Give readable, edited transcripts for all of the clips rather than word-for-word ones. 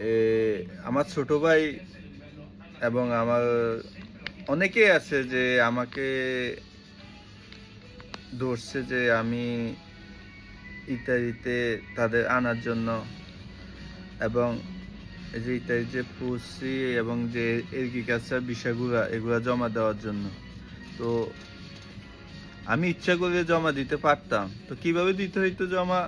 এ আমার ছোট ভাই এবং আমার অনেকেই আছে যে আমাকে ধরছে যে আমি ইত্যাদিতে তাদের আনার জন্য এবং এই যে ইত্যাদি যে পুষি এবং যে এগ্রিকালচার বিষয়গুলা এগুলা জমা দেওয়ার জন্য। তো আমি ইচ্ছা করলে জমা দিতে পারতাম, তো কিভাবে দিতে হইতো জমা?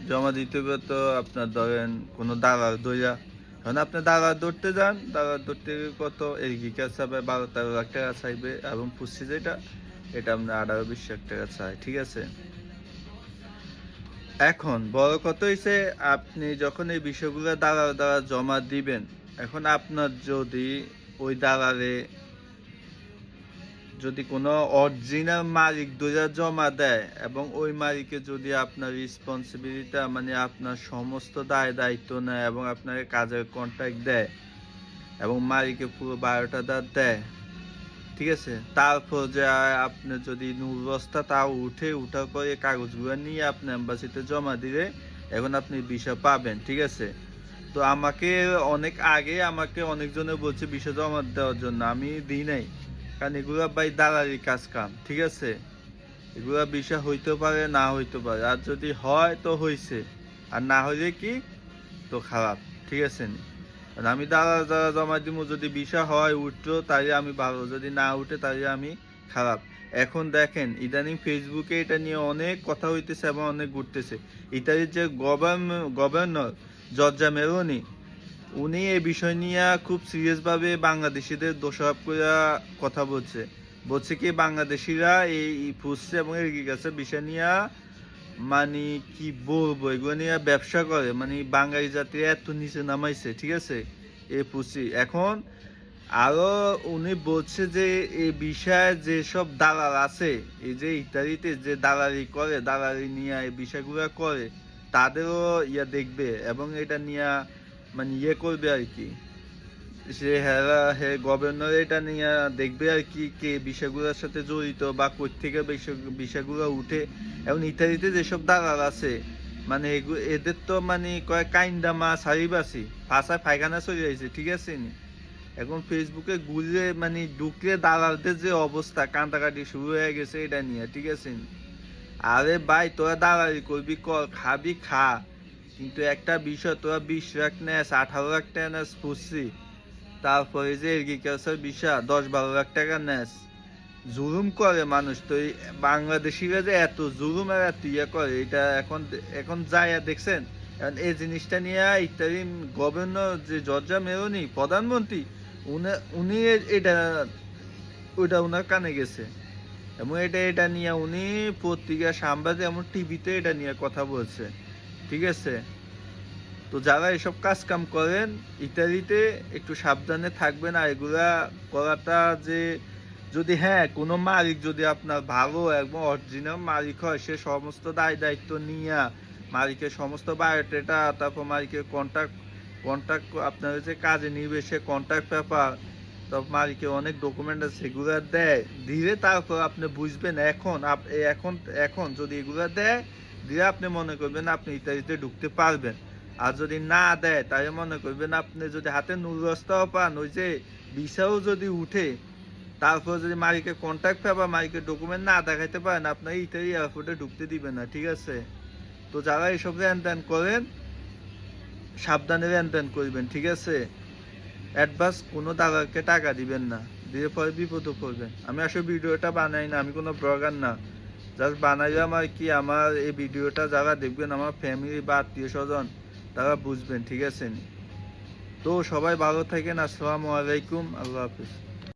জমা দিতে হবে তো আপনার ধরেন কোনো দালাল ধইরা, কারণ আপনি দালাল ধরতে যান, দালাল ধরতে গেলে কত এগ্রিকালচার 12-13 লাখ টাকা চাইবে এবং পুষি যেটা এটা আপনার 18-20 লাখ টাকা চাই, ঠিক আছে? এখন বড় কথা হইছে আপনি যখন এই বিষয়গুলো দালাল দ্বারা জমা দিবেন, এখন আপনার যদি ওই দালালে যদি কোনো অরিজিনাল মালিক ধইরা জমা দেয় এবং ওই মালিকে যদি আপনার রেসপন্সিবিলিটি মানে আপনার সমস্ত দায় দায়িত্ব নেয় এবং আপনাকে কাজের কন্ট্রাক্ট দেয় এবং মালিকে পুরো বায়োডাটা দেয়, ঠিক আছে? তারপর যে আপনি যদি নুরবস্তা তাও উঠার পরে কাগজগুলো নিয়ে আপনি এম্বাসিতে জমা দিলে এখন আপনি ভিসা পাবেন, ঠিক আছে? তো আমাকে অনেক আগে আমাকে অনেকজনে বলছে ভিসা জমা দেওয়ার জন্য, আমি দিই নাই, কারণ এগুলা ভাই দালালি কাজ কাম, ঠিক আছে? এগুলা ভিসা হইতে পারে না হইতে পারে, আর যদি হয় তো হইছে, আর না হইলে কি তো খারাপ, ঠিক আছে? আমি দালাল যারা জমা দিব, যদি ভিসা হয় উঠলো তাহলে আমি ভালো, যদি না উঠে তাহলে আমি খারাপ। এখন দেখেন ইদানিং ফেসবুকে এটা নিয়ে অনেক কথা হইতেছে এবং অনেক ঘুরতেছে। ইতালির যে গভর্নর জর্জা মেলোনি, উনি এই বিষয় নিয়ে খুব সিরিয়াস ভাবে বাংলাদেশিদের দোষারোপ করে কথা বলছে। বলছে কি বাংলাদেশিরা এই ফুসছে এবং এগ্রিকালচার বিষয় নিয়ে মানে কি বলবো, এগুলো নিয়ে ব্যবসা করে, মানে বাঙালি জাতি এত নিচে নামাইছে, ঠিক আছে? এ পুষি এখন আরো উনি বলছে যে এই বিষয়ে যেসব দালাল আছে, এই যে ইত্যাদিতে যে দালালি করে, দালালি নিয়ে এই বিষয়গুলো করে, তাদেরও দেখবে এবং এটা নিয়ে মানে করবে আর কি। সে গভর্নর এটা নিয়ে দেখবে আর কি কে বিষয়গুলোর সাথে জড়িত বা কই থেকে বিষয়গুলো উঠে। এবং ইত্যাদিতে যেসব দালাল আছে মানে এদের তো মানে কয় কাইন্দা মাছ হারিবাসি ফাঁসায় পায়খানা চলে যাইছে, ঠিক আছে নি? এখন ফেসবুকে ঘুরে মানে ঢুকলে দালালদের যে অবস্থা, কান্দাকাটি শুরু হয়ে গেছে এটা নিয়ে, ঠিক আছে নি? আরে ভাই তোরা দালালি করবি কর, খাবি খা, কিন্তু একটা বিষয় তোরা 20 লাখ নেস, 18 লাখ টাকা নেস ফুসছি, তারপরে যে এগ্রিকালচার বিষয় 10-12 লাখ টাকা নেস, জুলুম করে মানুষ। তো এই বাংলাদেশিরা যে এত জুলুম আর এত করে, এটা এখন এখন যায় দেখছেন। এখন এই জিনিসটা নিয়ে ইত্যাদি গভর্নর যে জর্জা মেলোনি প্রধানমন্ত্রী, উনি এটা ওইটা উনার কানে গেছে এবং এটা নিয়ে উনি পত্রিকা সাংবাদিক এমন টিভিতে এটা নিয়ে কথা বলছে, ঠিক আছে? তো যারা এসব কাজ কাম করেন ইত্যাদিতে একটু সাবধানে থাকবেন। আর এগুলা করাটা যে যদি হ্যাঁ কোনো মালিক যদি আপনার ভালো এবং অরিজিনাল মালিক হয়, সে সমস্ত দায় দায়িত্ব নিয়ে মালিকের সমস্ত বায়োডাটা, তারপর মালিকের কন্ট্যাক্ট আপনার যে কাজে নিবে সে কন্ট্যাক্ট পেপার, তারপর মালিকের অনেক ডকুমেন্ট আছে এগুলা দেয় দিলে তারপর আপনি বুঝবেন। এখন এখন এখন যদি এগুলা দেয় দিয়ে আপনি মনে করবেন আপনি ইত্যাদিতে ঢুকতে পারবেন। আর যদি না দেয় তাহলে মনে করবেন আপনি যদি হাতে নুরস্তাও পান, ওই যে ভিসাও যদি উঠে, তারপর যদি মালিকের কন্ট্যাক্ট পেপার মালিকের ডকুমেন্ট না দেখাইতে পারেন, আপনার ইত্যাদি এয়ারপোর্টে ঢুকতে দিবে না, ঠিক আছে? তো যারা এইসব লেনদেন করেন সাবধানে লেনদেন করবেন, ঠিক আছে? অ্যাডভান্স কোনো দালালকে টাকা দিবেন না, দিয়ে পরে বিপদে পড়বেন। আমি আসলে ভিডিওটা বানাই না, আমি কোনো ব্লগার না, জাস্ট বানাইলাম আর কি। আমার এই ভিডিওটা যারা দেখবেন আমার ফ্যামিলি বা আত্মীয় স্বজন তারা বুঝবেন, ঠিক আছে? তো সবাই ভালো থাকেন, আসসালামু আলাইকুম, আল্লাহ হাফিজ।